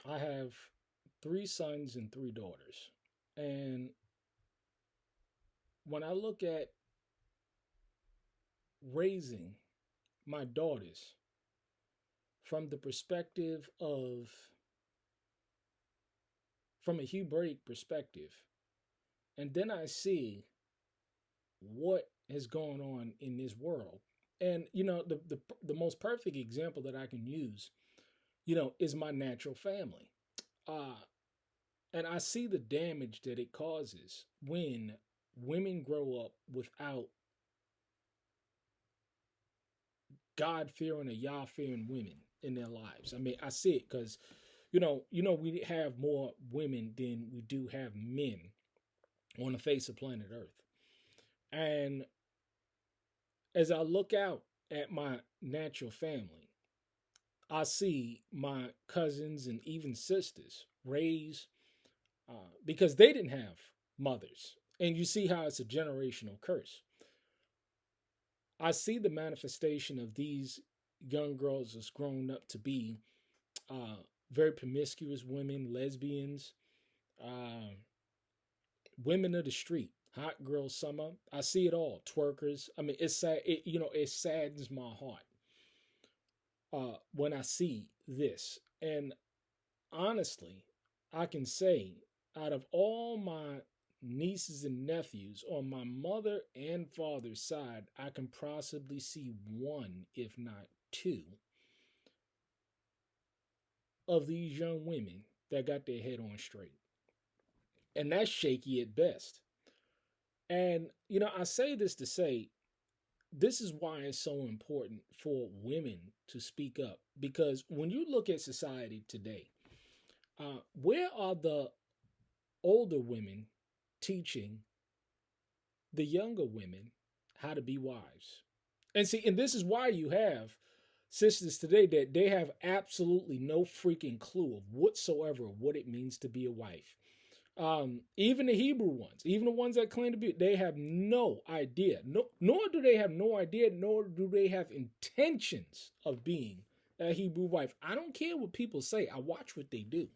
I have three sons and three daughters. And when I look at raising my daughters from the perspective of, from a Hebraic perspective, and then I see what has gone on in this world. And the most perfect example that I can use, is my natural family. Uh and I see the damage that it causes when women grow up without God fearing or Yah fearing women in their lives. I mean, I see it because we have more women than we do have men on the face of planet Earth. And as I look out at my natural family, I see my cousins and even sisters raised because they didn't have mothers. And you see how it's a generational curse. I see the manifestation of these young girls as grown up to be uh, very promiscuous women, lesbians, uh, women of the street, hot girl summer. I see it all. Twerkers. I mean, it's sad. It saddens my heart when I see this. And honestly, I can say out of all my nieces and nephews on my mother and father's side, I can possibly see one, if not two, of these young women that got their head on straight. And that's shaky at best. And, I say this to say this is why it's so important for women to speak up. Because when you look at society today, where are the older women teaching the younger women how to be wives? And see, and this is why you have sisters today that they have absolutely no freaking clue of whatsoever what it means to be a wife. Even the Hebrew ones, even the ones that claim to be, they have no idea. No, nor do they have no idea, nor do they have intentions of being a Hebrew wife. I don't care what people say. I watch what they do.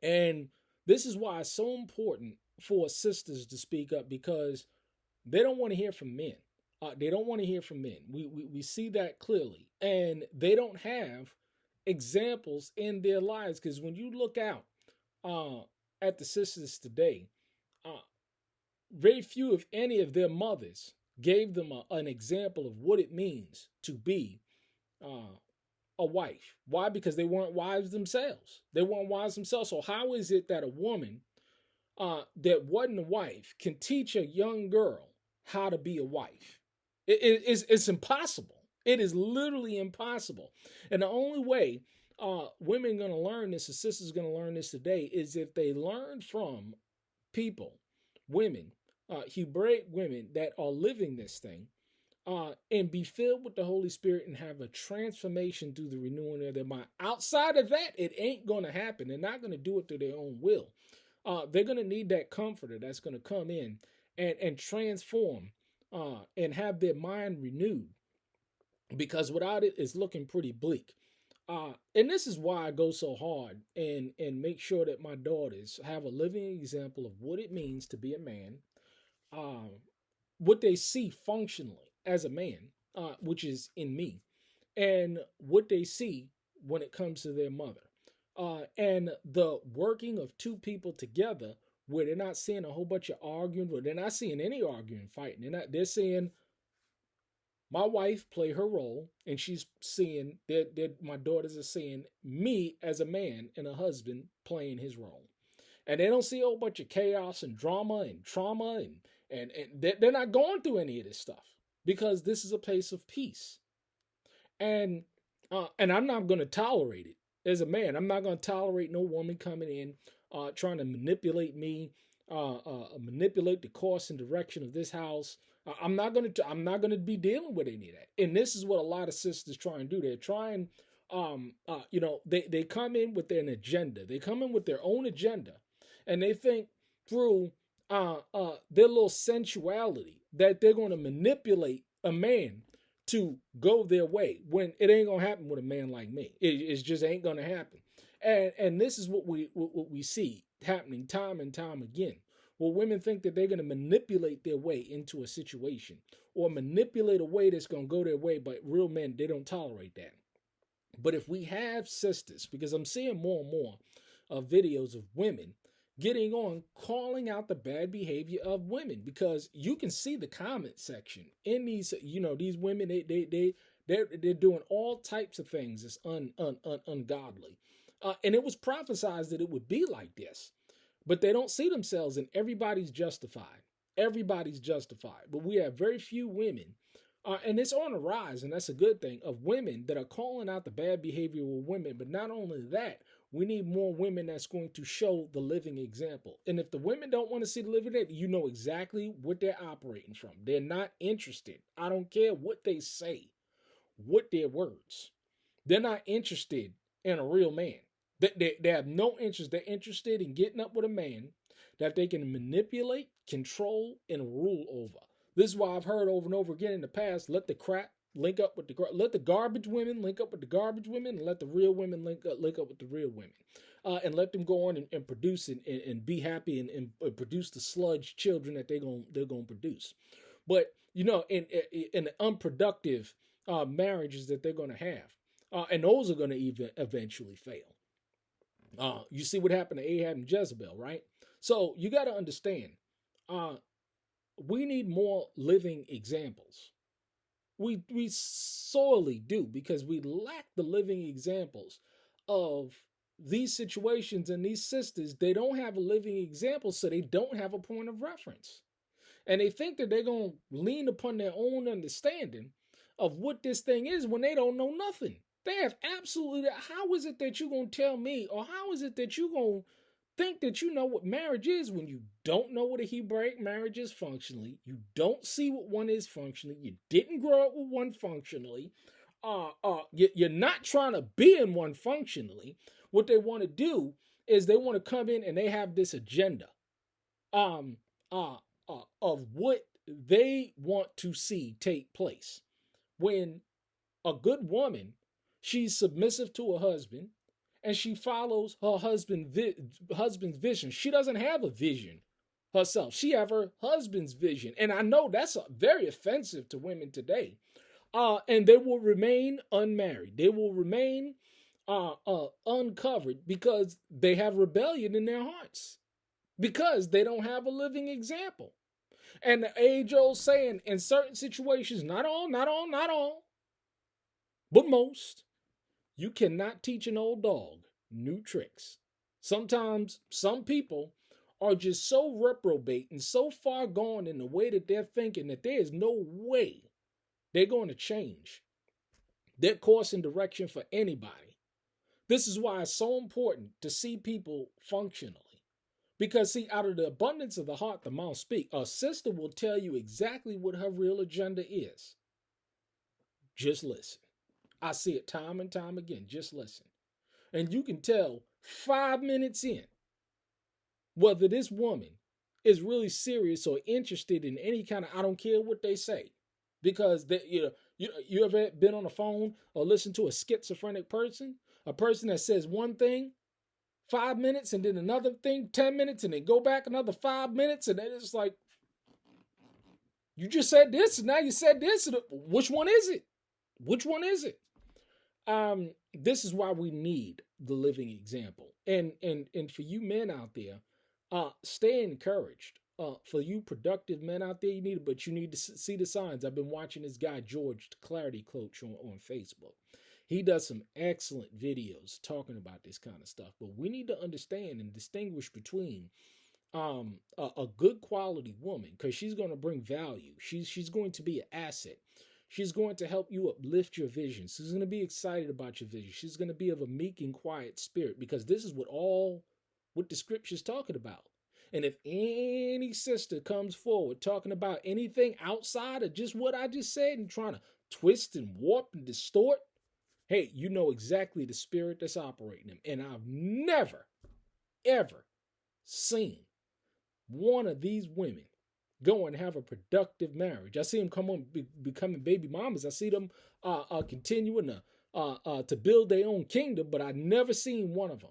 And this is why it's so important for sisters to speak up because they don't want to hear from men. They don't want to hear from men. We see that clearly. And they don't have examples in their lives because when you look out uh, at the sisters today, uh, very few, if any, of their mothers gave them an example of what it means to be uh, a wife. Why? Because they weren't wives themselves. They weren't wives themselves. So how is it that a woman that wasn't a wife can teach a young girl how to be a wife? It's impossible. It is literally impossible. And the only way women are going to learn this, or sisters are going to learn this today, is if they learn from people, women, Hebraic women that are living this thing, and be filled with the Holy Spirit and have a transformation through the renewing of their mind. Outside of that, it ain't going to happen. They're not going to do it through their own will. They're going to need that comforter that's going to come in and transform and have their mind renewed because without it, it's looking pretty bleak. And this is why I go so hard and make sure that my daughters have a living example of what it means to be a man, um, what they see functionally as a man, which is in me, and what they see when it comes to their mother. And the working of two people together where they're not seeing a whole bunch of arguing, where they're not seeing any arguing, fighting. They're seeing my wife play her role, and she's seeing that my daughters are seeing me as a man and a husband playing his role. And they don't see a whole bunch of chaos and drama and trauma and they're not going through any of this stuff because this is a place of peace. And I'm not going to tolerate it as a man. I'm not going to tolerate no woman coming in trying to manipulate me, manipulate the course and direction of this house. I'm not going to be dealing with any of that. And this is what a lot of sisters try and do. They're trying they come in with an agenda. They come in with their own agenda, and they think through their little sensuality that they're going to manipulate a man to go their way when it ain't gonna happen with a man like me. It just ain't gonna happen. And this is what we see happening time and time again. Well, women think that they're going to manipulate their way into a situation or manipulate a way that's going to go their way, but real men, they don't tolerate that. But if we have sisters, because I'm seeing more and more videos of women getting on calling out the bad behavior of women, because you can see the comment section in these, these women, they're doing all types of things that's ungodly. And it was prophesied that it would be like this, but they don't see themselves, and everybody's justified. Everybody's justified. But we have very few women, and it's on a rise, and that's a good thing, of women that are calling out the bad behavior of women. But not only that, we need more women that's going to show the living example. And if the women don't want to see the living example, you know exactly what they're operating from. They're not interested. I don't care what they say, what their words. They're not interested in a real man. They have no interest. They're interested in getting up with a man that they can manipulate, control, and rule over. This is why I've heard over and over again in the past, let the crap link up with let the garbage women link up with the garbage women, and let the real women link up with the real women. And let them go on and produce and be happy and produce the sludge children that they're gonna produce. But in the unproductive marriages that they're gonna have, and those are gonna even eventually fail. You see what happened to Ahab and Jezebel, right? So you got to understand, uh, we need more living examples. We sorely do, because we lack the living examples of these situations, and these sisters, they don't have a living example, so they don't have a point of reference. And they think that they're going to lean upon their own understanding of what this thing is when they don't know nothing. They have absolutely. How is it that you're going to tell me, or how is it that you're going to think that you know what marriage is when you don't know what a Hebraic marriage is functionally? You don't see what one is functionally. You didn't grow up with one functionally. You're not trying to be in one functionally. What they want to do is they want to come in and they have this agenda. Um, uh, of what they want to see take place. When a good woman, she's submissive to her husband, and she follows her husband's vision. She doesn't have a vision herself. She have her husband's vision, and I know that's very offensive to women today. And they will remain unmarried. They will remain uncovered because they have rebellion in their hearts, because they don't have a living example. And the age-old saying, in certain situations, not all, but most, you cannot teach an old dog new tricks. Sometimes some people are just so reprobate and so far gone in the way that they're thinking that there is no way they're going to change their course and direction for anybody. This is why it's so important to see people functionally. Because, see, out of the abundance of the heart, the mouth speak. A sister will tell you exactly what her real agenda is. Just listen. I see it time and time again. Just listen. And you can tell 5 minutes in whether this woman is really serious or interested in any kind of, I don't care what they say. Because you ever been on the phone or listened to a schizophrenic person? A person that says one thing 5 minutes and then another thing 10 minutes and then go back another 5 minutes, and then it's like, you just said this and now you said this. Which one is it? Which one is it? This is why we need the living example. And for you men out there, stay encouraged. For you productive men out there, you need to see the signs. I've been watching this guy George, the Clarity Coach, on Facebook. He does some excellent videos talking about this kind of stuff. But we need to understand and distinguish between a good quality woman, because she's going to bring value. She's going to be an asset. She's going to help you uplift your vision. She's going to be excited about your vision. She's going to be of a meek and quiet spirit, because this is what the scripture's talking about. And if any sister comes forward talking about anything outside of just what I just said and trying to twist and warp and distort, hey, you know exactly the spirit that's operating them. And I've never, ever seen one of these women go and have a productive marriage. I see them come on becoming baby mamas. I see them continuing to to build their own kingdom, but I never seen one of them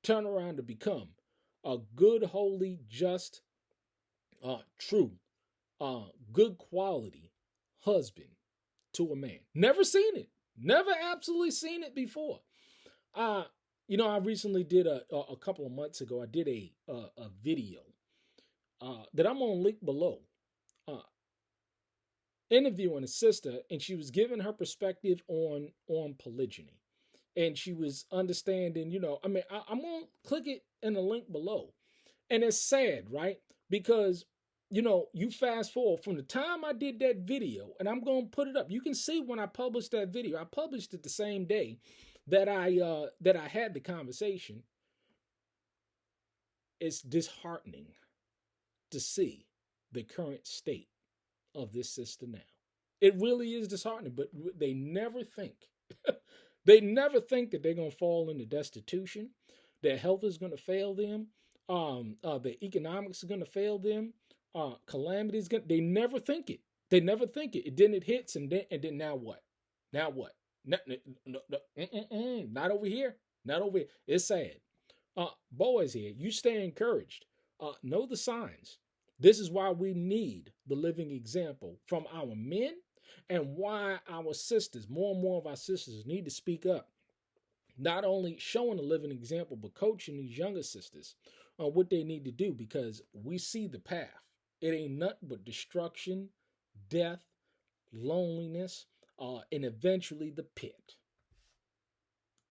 turn around to become a good, holy, just, true, good quality husband to a man. Never seen it. Never absolutely seen it before. Uh, I recently did a couple of months ago. I did a video that I'm gonna link below, uh, interviewing a sister, and she was giving her perspective on polygyny, and she was understanding. I'm gonna click it in the link below, and it's sad, right? Because you fast forward from the time I did that video, and I'm gonna put it up. You can see when I published that video. I published it the same day that I had the conversation. It's disheartening to see the current state of this sister now. It really is disheartening, but they never think. They never think that they're going to fall into destitution, their health is going to fail them, their economics is going to fail them, calamities. They never think it. They never think it. Then it hits, and then now what? Now what? No, no, no, no, not over here. Not over here. It's sad. Boys here, you stay encouraged. Know the signs. This is why we need the living example from our men, and why our sisters, more and more of our sisters, need to speak up. Not only showing a living example, but coaching these younger sisters on what they need to do, because we see the path. It ain't nothing but destruction, death, loneliness, and eventually the pit.